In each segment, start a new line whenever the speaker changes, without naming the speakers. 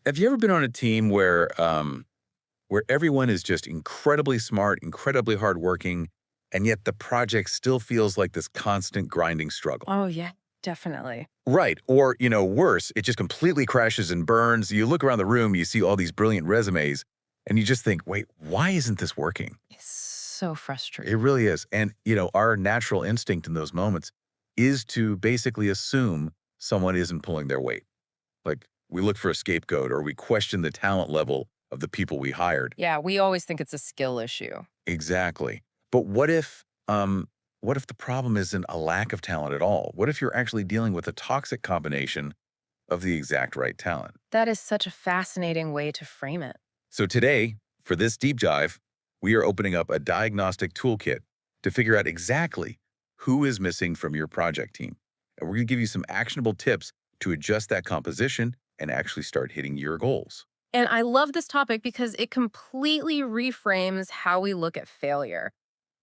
Have you ever been on a team where everyone is just incredibly smart, incredibly hardworking, and yet the project still feels like this constant grinding struggle?
Oh, yeah, definitely.
Right. Or, worse, it just completely crashes and burns. You look around the room, you see all these brilliant resumes, and you just think, wait, why isn't this working?
It's so
It
frustrating.
really is. And, our natural instinct in those moments is to basically assume someone isn't pulling their weight. Like we look for a scapegoat or we question the talent level of the people we hired.
Yeah, we always think it's a skill issue.
Exactly. But what if the problem isn't a lack of talent at all? What if you're actually dealing with a toxic combination of the exact right talent?
That is such a fascinating way to frame it.
So today, for this deep dive, we are opening up a diagnostic toolkit to figure out exactly who is missing from your project team. And we're going to give you some actionable tips to adjust that composition and actually start hitting your goals.
And I love this topic because it completely reframes how we look at failure.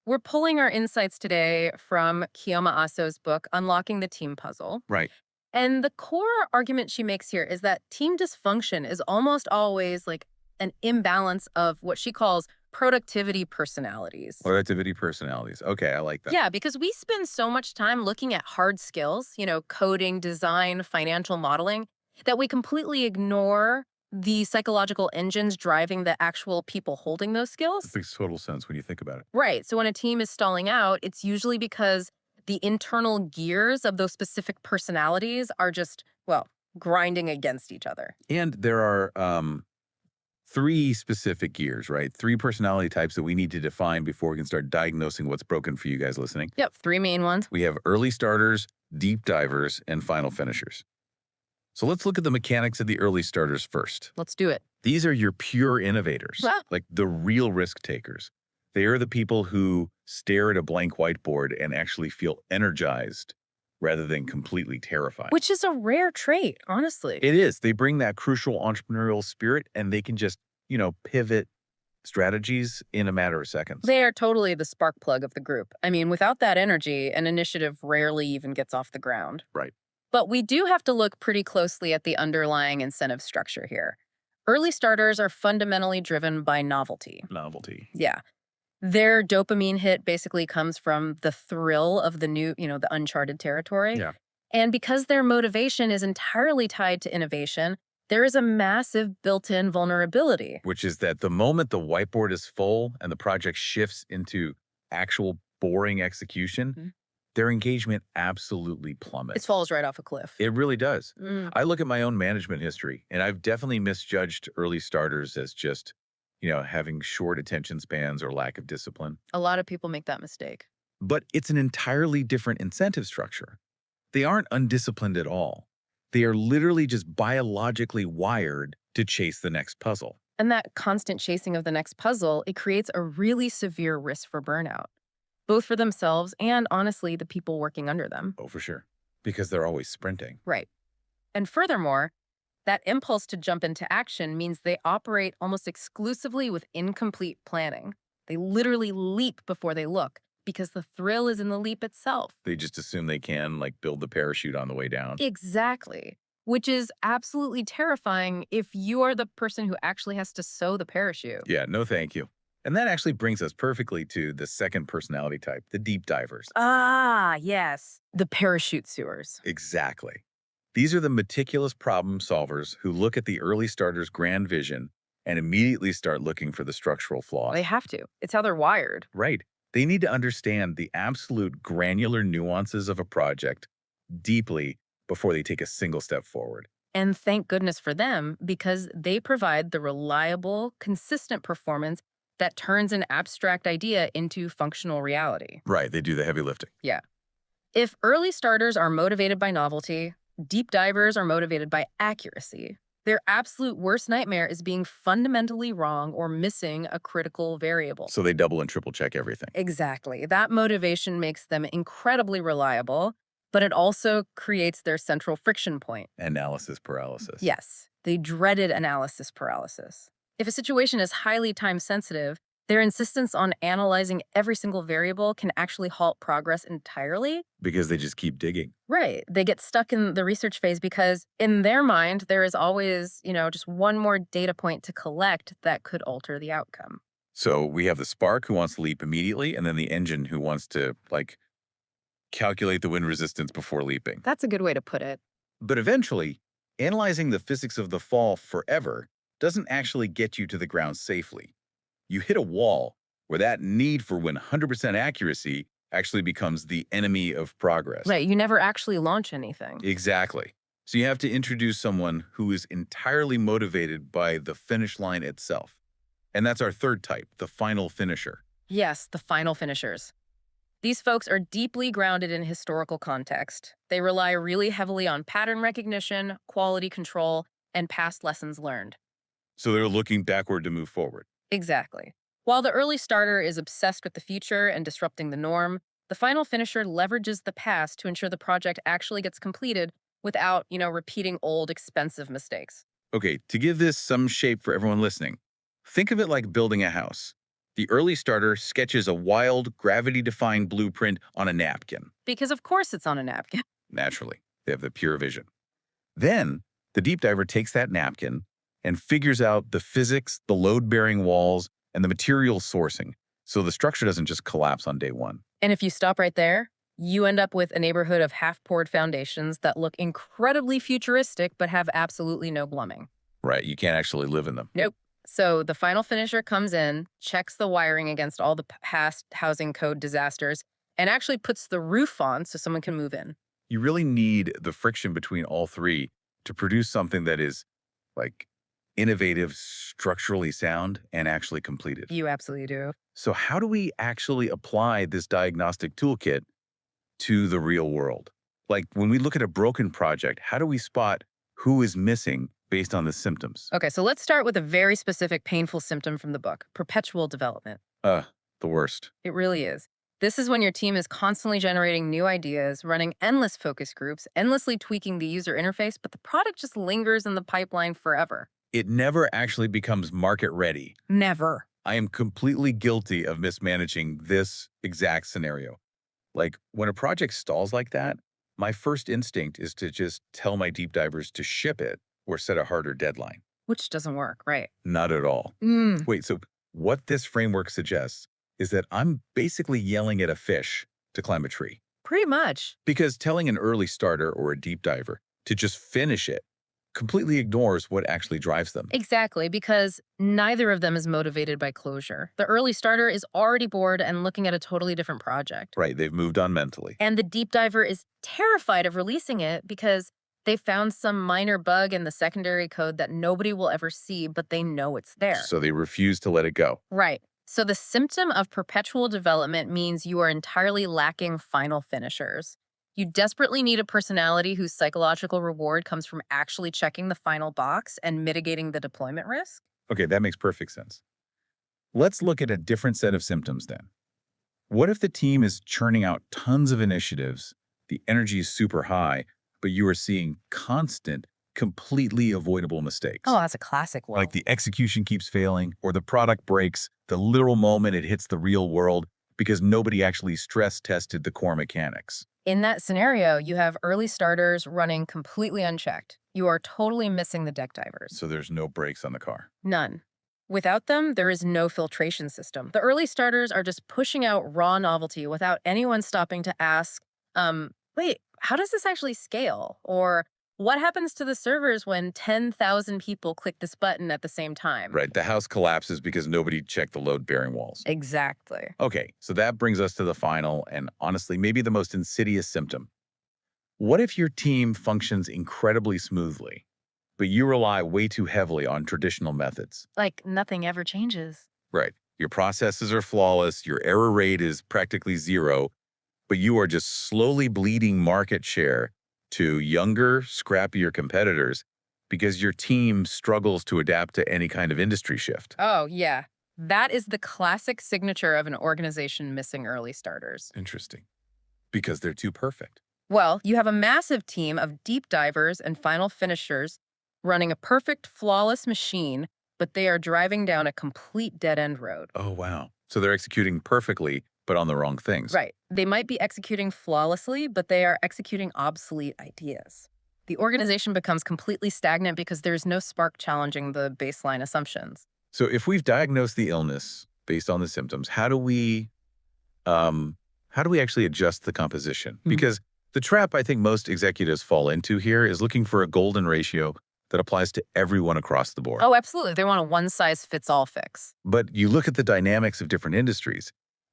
We're pulling our insights today from Chioma Asso's book, Unlocking the Team Puzzle.
Right.
And the core argument she makes here is that team dysfunction is almost always like an imbalance of what she calls productivity personalities.
Productivity personalities. Okay, I like that.
Yeah, because we spend so much time looking at hard skills, coding, design, financial modeling, that we completely ignore the psychological engines driving the actual people holding those
It
skills.
makes total sense when you think about it.
Right. So when a team is stalling out, it's usually because the internal gears of those specific personalities are just, well, grinding against each other.
And there are three specific gears, right? Three personality types that we need to define before we can start diagnosing what's broken for you guys listening.
Yep, three main ones.
We have early starters, deep divers, and final finishers. So let's look at the mechanics of the early starters first.
Let's do it.
These are your pure innovators,
Ah,
like the real risk takers. They are the people who stare at a blank whiteboard and actually feel energized rather than completely terrified.
which is a rare trait, honestly.
It is. They bring that crucial entrepreneurial spirit and they can just, pivot strategies in a matter of seconds.
They are totally the spark plug of the group. I mean, without that energy, an initiative rarely even gets off the ground.
Right.
But we do have to look pretty closely at the underlying incentive structure here. Early starters are fundamentally driven by novelty.
Novelty.
Yeah. Their dopamine hit basically comes from the thrill of the new, the uncharted territory.
Yeah.
And because their motivation is entirely tied to innovation, there is a massive built in vulnerability.
Which is that the moment the whiteboard is full and the project shifts into actual boring execution,
Mhm.
their engagement absolutely
It
plummets.
falls right off a cliff.
It really does.
Mm.
I look at my own management history, and I've definitely misjudged early starters as just, having short attention spans or lack of discipline.
A lot of people make that mistake.
But it's an entirely different incentive structure. They aren't undisciplined at all. They are literally just biologically wired to chase the next puzzle.
And that constant chasing of the next puzzle, it creates a really severe risk for burnout, both for themselves and honestly, the people working under them.
Oh, for sure. Because they're always sprinting.
Right. And furthermore, that impulse to jump into action means they operate almost exclusively with incomplete planning. They literally leap before they look because the thrill is in the leap itself.
They just assume they can, like, build the parachute on the way down.
Exactly. Which is absolutely terrifying if you are the person who actually has to sew the parachute.
Yeah, no thank you. And that actually brings us perfectly to the second personality type, the deep divers.
Ah, yes. The parachute sewers.
Exactly. These are the meticulous problem solvers who look at the early starter's grand vision and immediately start looking for the structural flaws.
They have to. It's how they're wired.
Right. They need to understand the absolute granular nuances of a project deeply before they take a single step forward.
And thank goodness for them because they provide the reliable, consistent performance that turns an abstract idea into functional reality.
Right. They do the heavy lifting.
Yeah. If early starters are motivated by novelty, deep divers are motivated by accuracy. Their absolute worst nightmare is being fundamentally wrong or missing a critical variable.
So they double and triple check everything.
Exactly. That motivation makes them incredibly reliable, but it also creates their central friction point.
Analysis paralysis.
Yes, the dreaded analysis paralysis. If a situation is highly time sensitive, Their insistence on analyzing every single variable can actually halt progress entirely.
Because they just keep digging.
Right. They get stuck in the research phase because in their mind, there is always, just one more data point to collect that could alter the outcome.
So we have the spark who wants to leap immediately, and then the engine who wants to, like, calculate the wind resistance before leaping.
That's a good way to put it.
But eventually, analyzing the physics of the fall forever doesn't actually get you to the ground safely. You hit a wall where that need for 100% accuracy actually becomes the enemy of progress.
Right. You never actually launch anything.
Exactly. So you have to introduce someone who is entirely motivated by the finish line itself. And that's our third type, the final finisher.
Yes, the final finishers. These folks are deeply grounded in historical context. They rely really heavily on pattern recognition, quality control, and past lessons learned.
So they're looking backward to move forward.
Exactly. While the early starter is obsessed with the future and disrupting the norm, the final finisher leverages the past to ensure the project actually gets completed without, repeating old, expensive mistakes.
Okay, to give this some shape for everyone listening, think of it like building a house. The early starter sketches a wild, gravity-defying blueprint on a napkin.
Because of course it's on a napkin.
Naturally, they have the pure vision. Then, the deep diver takes that napkin and figures out the physics, the load-bearing walls, and the material sourcing, so the structure doesn't just collapse on day one.
And if you stop right there, you end up with a neighborhood of half-poured foundations that look incredibly futuristic but have absolutely no plumbing.
Right, you can't actually live in them.
Nope. So the final finisher comes in, checks the wiring against all the past housing code disasters, and actually puts the roof on so someone can move in.
You really need the friction between all three to produce something that is, like, innovative, structurally sound, and actually completed.
You absolutely do.
So how do we actually apply this diagnostic toolkit to the real world? Like, when we look at a broken project, how do we spot who is missing based on the symptoms?
Okay, so let's start with a very specific painful symptom from the book, perpetual development.
The worst.
It really is. This is when your team is constantly generating new ideas, running endless focus groups, endlessly tweaking the user interface, but the product just lingers in the pipeline forever.
It never actually becomes market ready.
Never.
I am completely guilty of mismanaging this exact scenario. Like, when a project stalls like that, my first instinct is to just tell my deep divers to ship it or set a harder deadline.
Which doesn't work, right?
Not at all. Wait, so what this framework suggests is that I'm basically yelling at a fish to climb a tree.
Pretty much.
Because telling an early starter or a deep diver to just finish it completely ignores what actually drives them.
Exactly, because neither of them is motivated by closure. The early starter is already bored and looking at a totally different project.
Right, they've moved on mentally.
And the deep diver is terrified of releasing it because they found some minor bug in the secondary code that nobody will ever see, but they know it's there.
So they refuse to let it go.
Right. So the symptom of perpetual development means you are entirely lacking final finishers. You desperately need a personality whose psychological reward comes from actually checking the final box and mitigating the deployment risk.
Okay, that makes perfect sense. Let's look at a different set of symptoms then. What if the team is churning out tons of initiatives, the energy is super high, but you are seeing constant, completely avoidable mistakes?
Oh, that's a classic one.
Like the execution keeps failing, or the product breaks the literal moment it hits the real world because nobody actually stress tested the core mechanics.
In that scenario, you have early starters running completely unchecked. You are totally missing the deck divers.
So there's no brakes on the car.
None. Without them, there is no filtration system. The early starters are just pushing out raw novelty without anyone stopping to ask, wait, how does this actually scale? Or what happens to the servers when 10,000 people click this button at the same time?
Right, the house collapses because nobody checked the load-bearing walls.
Exactly.
Okay, so that brings us to the final and honestly maybe the most insidious symptom. What if your team functions incredibly smoothly, but you rely way too heavily on traditional methods?
Like nothing ever changes.
Right, your processes are flawless, your error rate is practically zero, but you are just slowly bleeding market share to younger, scrappier competitors because your team struggles to adapt to any kind of industry shift.
Oh, yeah. That is the classic signature of an organization missing early starters.
Interesting. Because they're too perfect.
Well, you have a massive team of deep divers and final finishers running a perfect, flawless machine, but they are driving down a complete dead-end road.
Oh, wow. So they're executing perfectly, but on the wrong things.
Right. They might be executing flawlessly, but they are executing obsolete ideas. The organization becomes completely stagnant because there's no spark challenging the baseline assumptions.
So if we've diagnosed the illness based on the symptoms, how do we actually adjust the composition? Because the trap I think most executives fall into here is looking for a golden ratio that applies to everyone across the board.
Oh, absolutely. They want a one-size-fits-all fix.
But you look at the dynamics of different industries,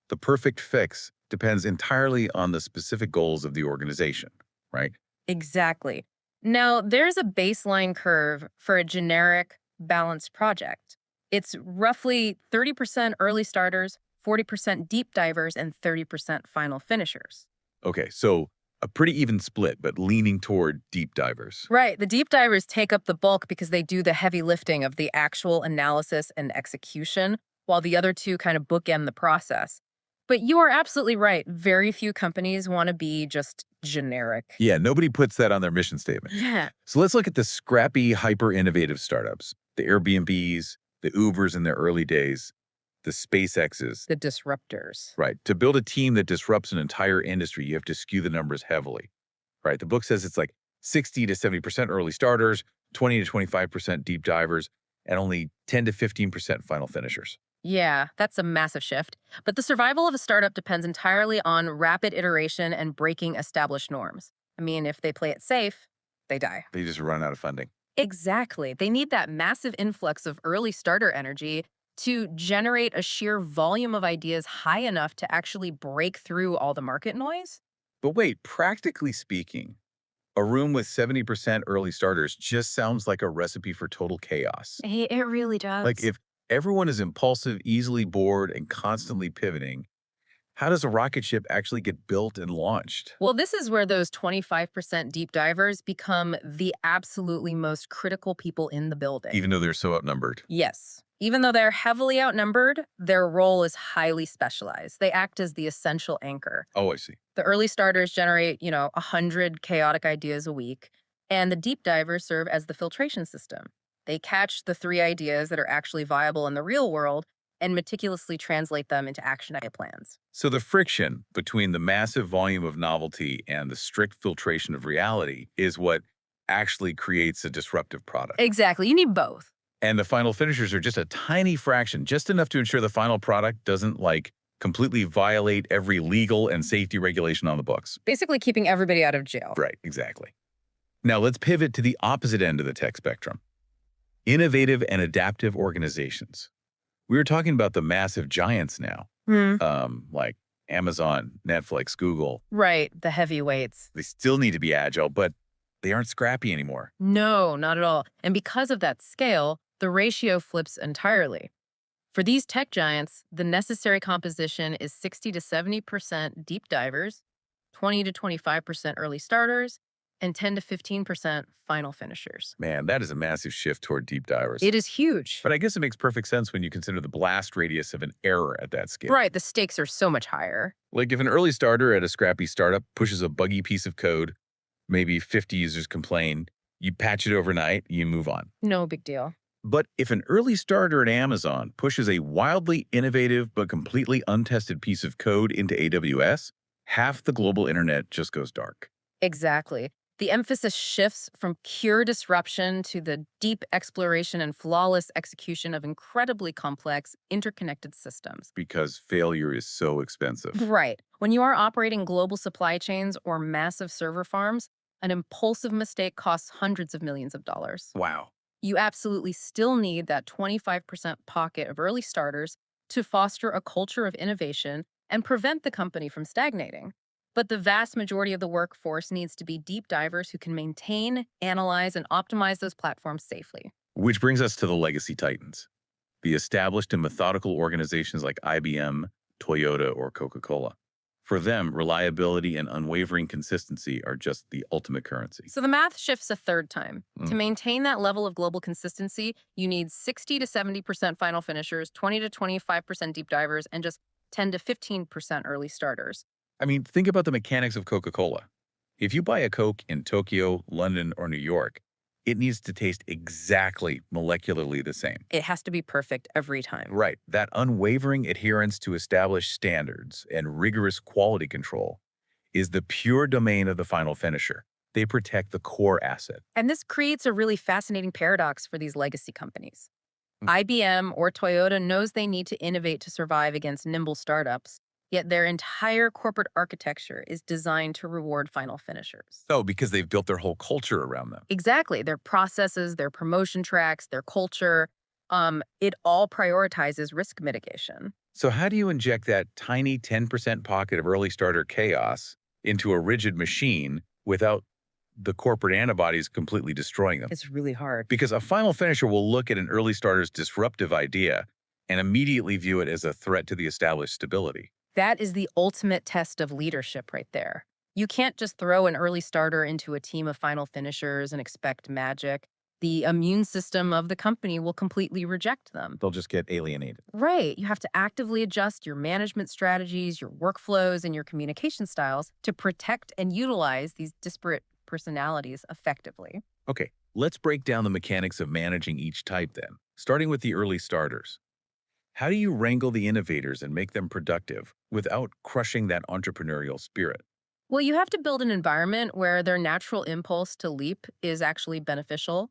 the perfect fix depends entirely on the specific goals of the organization, right?
Exactly. Now, there's a baseline curve for a generic balanced project. It's roughly 30% early starters, 40% deep divers, and 30% final finishers.
Okay, so a pretty even split, but leaning toward deep divers.
Right. The deep divers take up the bulk because they do the heavy lifting of the actual analysis and execution, while the other two kind of bookend the process. But you are absolutely right. Very few companies want to be just generic.
Yeah, nobody puts that on their mission statement.
Yeah.
So let's look at the scrappy, hyper-innovative startups, the Airbnbs, the Ubers in their early days, the SpaceXs.
The disruptors.
Right. To build a team that disrupts an entire industry, you have to skew the numbers heavily. Right. The book says it's like 60 to 70% early starters, 20 to 25% deep divers, and only 10 to 15% final finishers.
Yeah, that's a massive shift. But the survival of a startup depends entirely on rapid iteration and breaking established norms. I mean, if they play it safe, they die.
They just run out of funding.
Exactly. They need that massive influx of early starter energy to generate a sheer volume of ideas high enough to actually break through all the market noise.
But wait, practically speaking, a room with 70% early starters just sounds like a recipe for total chaos.
It really
Like
does.
if everyone is impulsive, easily bored, and constantly pivoting, how does a rocket ship actually get built and launched?
Well, this is where those 25% deep divers become the absolutely most critical people in the building.
Even though they're so outnumbered.
Yes. Even though they're heavily outnumbered, their role is highly specialized. They act as the essential anchor.
Oh, I see.
The early starters generate, 100 chaotic ideas a week, and the deep divers serve as the filtration system. They catch the three ideas that are actually viable in the real world and meticulously translate them into action plans.
So the friction between the massive volume of novelty and the strict filtration of reality is what actually creates a disruptive product.
Exactly. You need both.
And the final finishers are just a tiny fraction, just enough to ensure the final product doesn't completely violate every legal and safety regulation on the books.
Basically, keeping everybody out of jail.
Right, exactly. Now let's pivot to the opposite end of the tech spectrum. Innovative and adaptive organizations. We were talking about the massive giants now, like Amazon, Netflix, Google.
Right. The heavyweights.
They still need to be agile, but they aren't scrappy anymore.
No, not at all. And because of that scale, the ratio flips entirely. For these tech giants, the necessary composition is 60 to 70% deep divers, 20 to 25% early starters, and 10 to 15% final finishers.
Man, that is a massive shift toward deep divers.
It is huge.
But I guess it makes perfect sense when you consider the blast radius of an error at that scale.
Right, the stakes are so much higher.
Like if an early starter at a scrappy startup pushes a buggy piece of code, maybe 50 users complain, you patch it overnight, you move on.
No big deal.
But if an early starter at Amazon pushes a wildly innovative but completely untested piece of code into AWS, half the global internet just goes dark.
Exactly. The emphasis shifts from pure disruption to the deep exploration and flawless execution of incredibly complex, interconnected systems.
Because failure is so expensive.
Right. When you are operating global supply chains or massive server farms, an impulsive mistake costs hundreds of millions of dollars.
Wow.
You absolutely still need that 25% pocket of early starters to foster a culture of innovation and prevent the company from stagnating. But the vast majority of the workforce needs to be deep divers who can maintain, analyze, and optimize those platforms safely.
Which brings us to the legacy titans, the established and methodical organizations like IBM, Toyota, or Coca-Cola. For them, reliability and unwavering consistency are just the ultimate currency.
So the math shifts a third time. To maintain that level of global consistency, you need 60 to 70% final finishers, 20 to 25% deep divers, and just 10 to 15% early starters.
I mean, think about the mechanics of Coca-Cola. If you buy a Coke in Tokyo, London, or New York, It needs to taste exactly molecularly the same.
It has to be perfect every time.
Right. That unwavering adherence to established standards and rigorous quality control is the pure domain of the final finisher. They protect the core asset.
And this creates a really fascinating paradox for these legacy companies.
Mm.
IBM or Toyota knows they need to innovate to survive against nimble startups, yet their entire corporate architecture is designed to reward final finishers.
Oh, because they've built their whole culture around them.
Exactly. Their processes, their promotion tracks, their culture, it all prioritizes risk mitigation.
So, how do you inject that tiny 10% pocket of early starter chaos into a rigid machine without the corporate antibodies completely destroying them?
It's really hard.
Because a final finisher will look at an early starter's disruptive idea and immediately view it as a threat to the established stability.
That is the ultimate test of leadership right there. You can't just throw an early starter into a team of final finishers and expect magic. The immune system of the company will completely reject them.
They'll just get alienated.
Right. You have to actively adjust your management strategies, your workflows, and your communication styles to protect and utilize these disparate personalities effectively.
Okay, let's break down the mechanics of managing each type then, starting with the early starters. How do you wrangle the innovators and make them productive without crushing that entrepreneurial spirit?
Well, you have to build an environment where their natural impulse to leap is actually beneficial.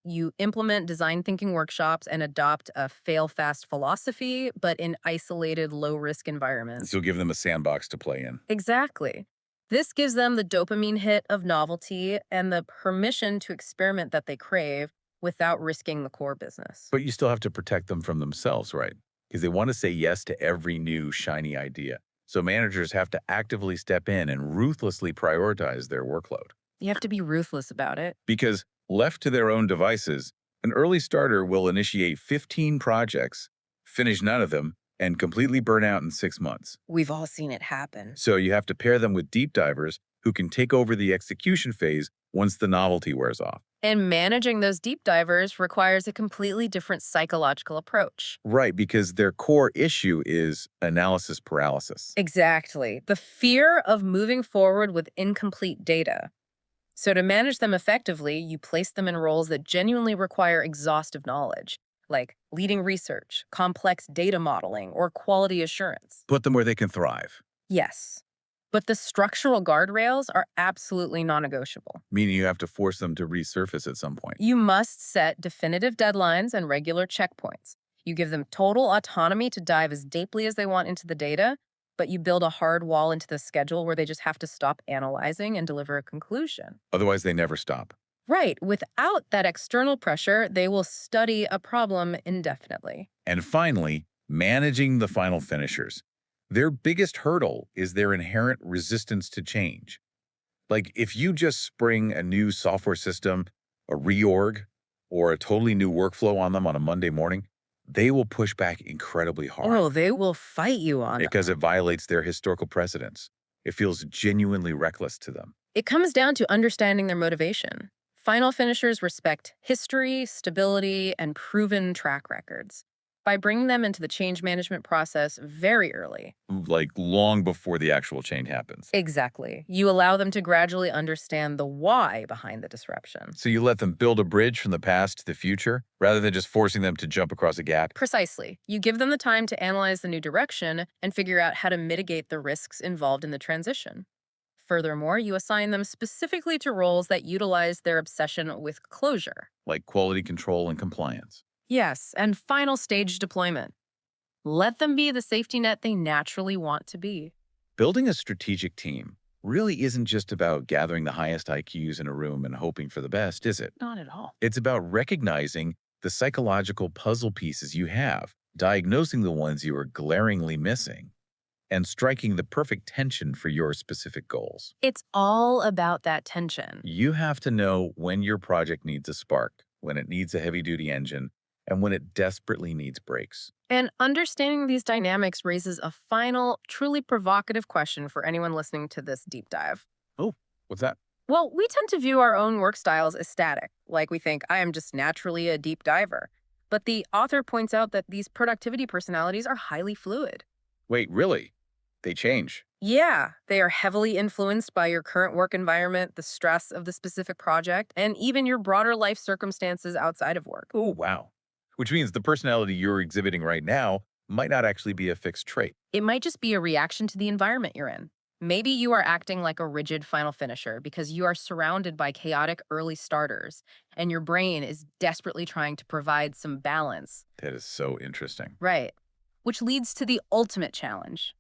You implement design thinking workshops and adopt a fail fast philosophy, but in isolated, low risk environments.
So give them a sandbox to play in.
Exactly. This gives them the dopamine hit of novelty and the permission to experiment that they crave without risking the core business.
But you still have to protect them from themselves, right? Because they want to say yes to every new shiny idea. So managers have to actively step in and ruthlessly prioritize their workload.
You have to be ruthless about it.
Because left to their own devices, an early starter will initiate 15 projects, finish none of them, and completely burn out in 6 months.
We've all seen it happen.
So you have to pair them with deep divers who can take over the execution phase once the novelty wears off.
And managing those deep divers requires a completely different psychological approach.
Right, because their core issue is analysis paralysis.
Exactly. The fear of moving forward with incomplete data. So, to manage them effectively, you place them in roles that genuinely require exhaustive knowledge, like leading research, complex data modeling, or quality assurance.
Put them where they can thrive,
Yes. But the structural guardrails are absolutely non negotiable.
meaning you have to force them to resurface at some point.
You must set definitive deadlines and regular checkpoints. You give them total autonomy to dive as deeply as they want into the data, but you build a hard wall into the schedule where they just have to stop analyzing and deliver a conclusion.
Otherwise, they never stop.
Right. Without that external pressure, they will study a problem indefinitely.
And finally, managing the final finishers. Their biggest hurdle is their inherent resistance to change. Like if you just spring a new software system, a reorg, or a totally new workflow on them on a Monday morning, they will push back incredibly hard
Oh, they will fight you on it.
because it violates their historical precedents. It feels genuinely reckless to them.
It comes down to understanding their motivation. Final finishers respect history, stability, and proven track records. By bringing them into the change management process very early.
Like long before the actual change happens.
Exactly. You allow them to gradually understand the why behind the disruption.
So you let them build a bridge from the past to the future rather than just forcing them to jump across a gap.
Precisely. You give them the time to analyze the new direction and figure out how to mitigate the risks involved in the transition. Furthermore, you assign them specifically to roles that utilize their obsession with closure.
Like quality control and compliance.
Yes, and final stage deployment. Let them be the safety net they naturally want to be.
Building a strategic team really isn't just about gathering the highest IQs in a room and hoping for the best, is it?
Not at all.
It's about recognizing the psychological puzzle pieces you have, diagnosing the ones you are glaringly missing, and striking the perfect tension for your specific goals.
It's all about that tension.
You have to know when your project needs a spark, when it needs a heavy-duty engine, and when it desperately needs brakes.
And understanding these dynamics raises a final, truly provocative question for anyone listening to this deep dive.
Oh, what's that?
Well, we tend to view our own work styles as static, like we think, I am just naturally a deep diver. But the author points out that these productivity personalities are highly fluid.
Wait, really? They change.
Yeah, they are heavily influenced by your current work environment, the stress of the specific project, and even your broader life circumstances outside of work.
Oh, wow. Which means the personality you're exhibiting right now might not actually be a fixed trait.
It might just be a reaction to the environment you're in. Maybe you are acting like a rigid final finisher because you are surrounded by chaotic early starters, and your brain is desperately trying to provide some balance.
That is so interesting.
Right. Which leads to the ultimate challenge.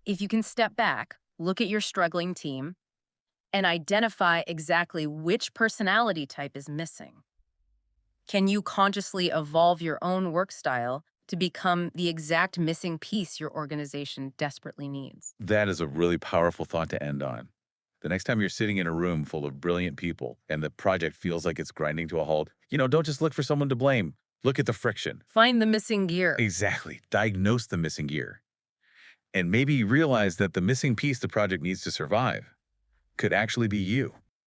If you can step back, look at your struggling team, and identify exactly which personality type is missing. Can you consciously evolve your own work style to become the exact missing piece your organization desperately needs?
That is a really powerful thought to end on. The next time you're sitting in a room full of brilliant people and the project feels like it's grinding to a halt, don't just look for someone to blame. Look at the friction.
Find the missing gear.
Exactly. Diagnose the missing gear. And maybe realize that the missing piece the project needs to survive could actually be you.